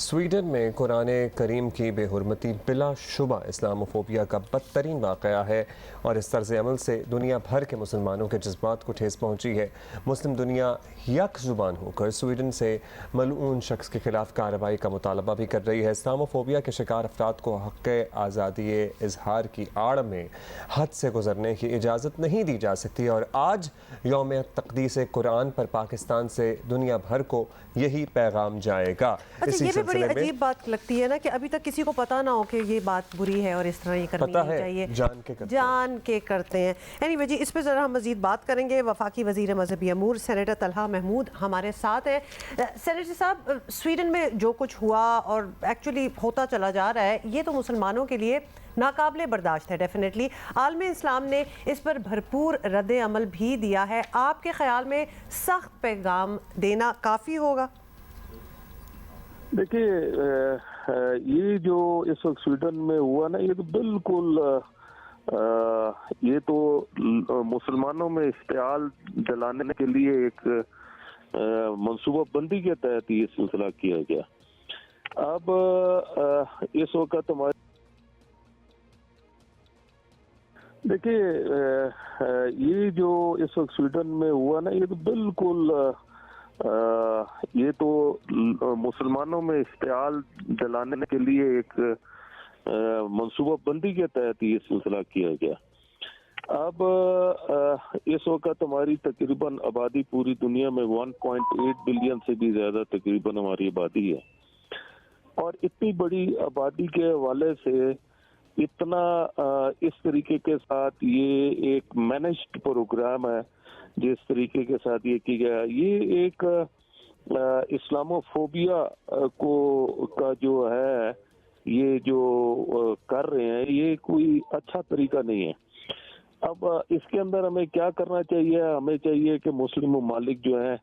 Sweden میں قرآن کریم کی بے حرمتی بلا شبہ اسلاموفوبیا کا بدترین واقعہ ہے اور اس طرز عمل سے دنیا بھر کے مسلمانوں کے جذبات کو ٹھیس پہنچی ہے۔ مسلم دنیا یک زبان ہو کر سویڈن سے ملعون شخص کے خلاف کارروائی کا مطالبہ بھی کر رہی ہے۔ اسلاموفوبیا کے شکار افراد کو حق آزادی اظہار کی آڑ میں حد سے گزرنے کی اجازت نہیں دی جا سکتی اور آج یوم تقدیس قرآن پر پاکستان سے دنیا بھر کو یہی پیغام جائے گا۔ اچھا، یہ بھی بڑی عجیب بات لگتی ہے نا کہ ابھی تک کسی کو پتا نہ ہو کہ یہ بات بری ہے اور اس طرح یہ کرنی نہیں چاہیے، جان کے کرتے ہیں۔ اینی وے جی، اس پہ ذرا ہم مزید بات کریں گے۔ وفاقی وزیر مذہبی امور سینیٹر طلحہ محمود ہمارے ساتھ ہیں۔ سینیٹر صاحب، سویڈن میں جو کچھ ہوا اور ایکچولی ہوتا چلا جا رہا ہے، یہ تو مسلمانوں کے لیے ناقابل برداشت ہے ڈیفینیٹلی۔ عالم اسلام نے اس پر بھرپور رد عمل بھی دیا ہے۔ آپ کے خیال میں سخت پیغام دینا کافی ہوگا؟ دیکھیے، یہ جو اس وقت سویڈن میں ہوا نا، یہ تو بالکل یہ تو مسلمانوں میں اشتعال دلانے کے لیے ایک منصوبہ بندی کے تحت یہ سلسلہ کیا گیا۔ اب اس وقت ہمارے دیکھیے، یہ جو اس وقت سویڈن میں ہوا نا، یہ تو بالکل یہ تو مسلمانوں میں اشتعال دلانے کے لیے ایک منصوبہ بندی کے تحت یہ سلسلہ کیا گیا۔ اب اس وقت ہماری تقریباً آبادی پوری دنیا میں 1.8 بلین سے بھی زیادہ تقریباً ہماری آبادی ہے، اور اتنی بڑی آبادی کے حوالے سے اتنا اس طریقے کے ساتھ یہ ایک مینجڈ پروگرام ہے جس طریقے کے ساتھ یہ کی گیا، یہ ایک اسلاموفوبیا کا جو ہے یہ جو کر رہے ہیں، یہ کوئی اچھا طریقہ نہیں ہے۔ اب اس کے اندر ہمیں کیا کرنا چاہیے؟ ہمیں چاہیے کہ مسلم ممالک جو ہیں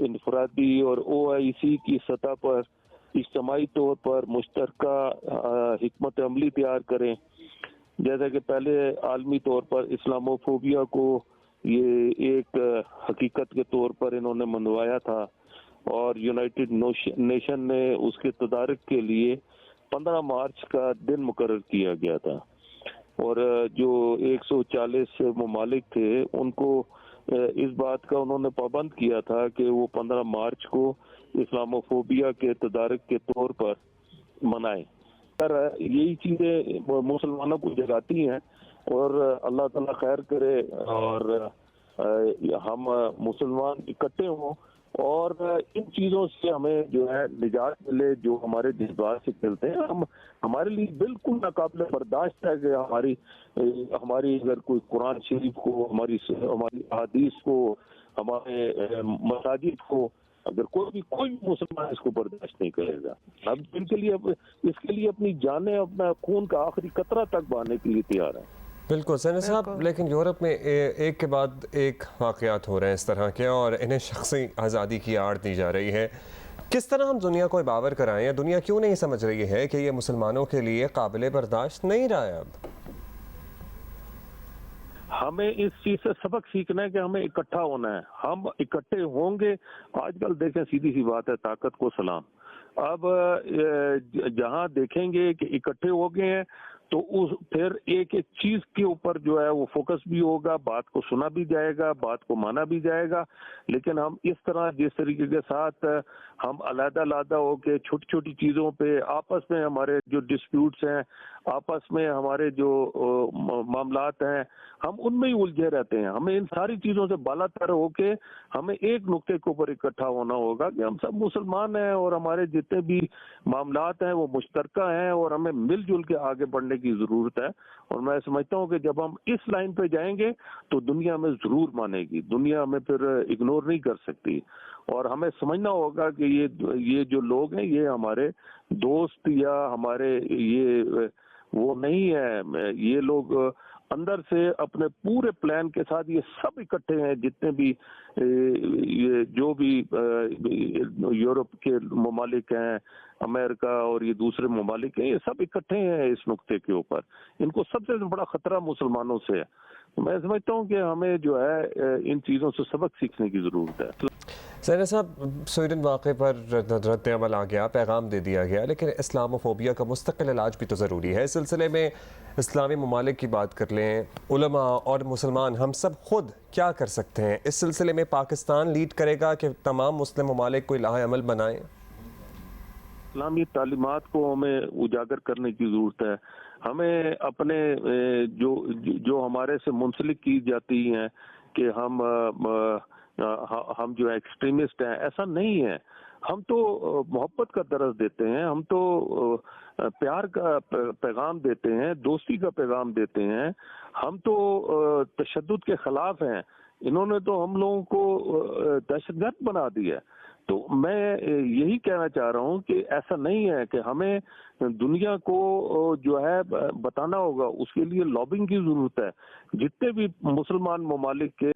انفرادی اور OIC کی سطح پر اجتماعی طور پر مشترکہ حکمت عملی تیار کریں، جیسا کہ پہلے عالمی طور پر اسلاموفوبیا کو یہ ایک حقیقت کے طور پر انہوں نے منوایا تھا، اور یونائٹڈ نیشن نے اس کے تدارک کے لیے 15 مارچ کا دن مقرر کیا گیا تھا، اور جو 140 ممالک تھے ان کو اس بات کا انہوں نے پابند کیا تھا کہ وہ 15 مارچ کو اسلاموفوبیا کے تدارک کے طور پر منائیں۔ یہی چیزیں مسلمانوں کو جگاتی ہیں، اور اللہ تعالیٰ خیر کرے اور ہم مسلمان اکٹھے ہوں اور ان چیزوں سے ہمیں جو ہے نجات ملے جو ہمارے جذبات سے چلتے ہیں۔ ہمارے لیے بالکل ناقابل برداشت ہے کہ ہماری اگر کوئی قرآن شریف کو، ہماری احادیث کو، ہمارے مساجد کو اگر کوئی مسلمان اس کو برداشت نہیں کرے گا، اب اس کے لیے اپنی جانیں، اپنا خون کا آخری قطرہ تک بہانے کے لیے تیار ہیں۔ بالکل سینیٹر صاحب، لیکن یورپ میں ایک کے بعد ایک واقعات ہو رہے ہیں اس طرح کے، اور انہیں شخصی آزادی کی آڑ دی جا رہی ہے۔ کس طرح ہم دنیا کو باور کرائیں، یا دنیا کیوں نہیں سمجھ رہی ہے کہ یہ مسلمانوں کے لیے قابل برداشت نہیں رہا ہے؟ اب ہمیں اس چیز سے سبق سیکھنا ہے کہ ہمیں اکٹھا ہونا ہے، ہم اکٹھے ہوں گے۔ آج کل دیکھیں، سیدھی سی بات ہے، طاقت کو سلام۔ اب جہاں دیکھیں گے کہ اکٹھے ہو گئے ہیں تو پھر ایک ایک چیز کے اوپر جو ہے وہ فوکس بھی ہوگا، بات کو سنا بھی جائے گا، بات کو مانا بھی جائے گا۔ لیکن ہم اس طرح جس طریقے کے ساتھ ہم علیحدہ علیحدہ ہو کے چھوٹی چھوٹی چیزوں پہ آپس میں ہمارے جو ڈسپیوٹس ہیں، آپس میں ہمارے جو معاملات ہیں، ہم ان میں ہی الجھے رہتے ہیں۔ ہمیں ان ساری چیزوں سے بالا تر ہو کے ہمیں ایک نقطے کے اوپر اکٹھا ہونا ہوگا کہ ہم سب مسلمان ہیں اور ہمارے جتنے بھی معاملات ہیں وہ مشترکہ ہیں، اور ہمیں مل جل کے آگے بڑھنے کی ضرورت ہے۔ اور میں سمجھتا ہوں کہ جب ہم اس لائن پہ جائیں گے تو دنیا ہمیں ضرور مانے گی، دنیا ہمیں پھر اگنور نہیں کر سکتی، اور ہمیں سمجھنا ہوگا کہ یہ جو لوگ ہیں یہ ہمارے دوست یا ہمارے یہ وہ نہیں ہے، یہ لوگ اندر سے اپنے پورے پلان کے ساتھ یہ سب اکٹھے ہیں، جتنے بھی جو بھی یورپ کے ممالک ہیں، امریکہ اور یہ دوسرے ممالک ہیں، یہ سب اکٹھے ہیں اس نقطے کے اوپر۔ ان کو سب سے بڑا خطرہ مسلمانوں سے ہے۔ میں سمجھتا ہوں کہ ہمیں جو ہے ان چیزوں سے سبق سیکھنے کی ضرورت ہے۔ سینر صاحب، سویڈن واقعے پر رد عمل آ گیا، پیغام دے دیا گیا، لیکن اسلاموفوبیا کا مستقل علاج بھی تو ضروری ہے۔ اس سلسلے میں اسلامی ممالک کی بات کر لیں، علماء اور مسلمان ہم سب خود کیا کر سکتے ہیں؟ اس سلسلے میں پاکستان لیڈ کرے گا کہ تمام مسلم ممالک کوئی لاہ عمل بنائیں؟ اسلامی تعلیمات کو ہمیں اجاگر کرنے کی ضرورت ہے۔ ہمیں اپنے جو ہمارے سے منسلک کی جاتی ہیں کہ ہم جو ایکسٹریمسٹ ہیں، ایسا نہیں ہے۔ ہم تو محبت کا درس دیتے ہیں، ہم تو پیار کا پیغام دیتے ہیں، دوستی کا پیغام دیتے ہیں، ہم تو تشدد کے خلاف ہیں۔ انہوں نے تو ہم لوگوں کو دہشت گرد بنا دیا ہے۔ تو میں یہی کہنا چاہ رہا ہوں کہ ایسا نہیں ہے کہ ہمیں دنیا کو جو ہے بتانا ہوگا، اس کے لیے لابنگ کی ضرورت ہے۔ جتنے بھی مسلمان ممالک کے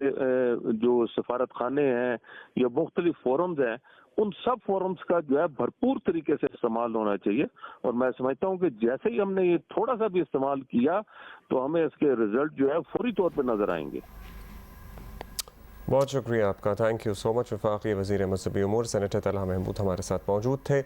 جو سفارت خانے ہیں یا مختلف فورمز ہیں، ان سب فورمز کا جو ہے بھرپور طریقے سے استعمال ہونا چاہیے، اور میں سمجھتا ہوں کہ جیسے ہی ہم نے یہ تھوڑا سا بھی استعمال کیا تو ہمیں اس کے رزلٹ جو ہے فوری طور پہ نظر آئیں گے۔ بہت شکریہ آپ کا، تھینک یو سو مچ۔ وفاقی وزیر مذہبی امور سینیٹر طلحہ محمود ہمارے ساتھ موجود تھے۔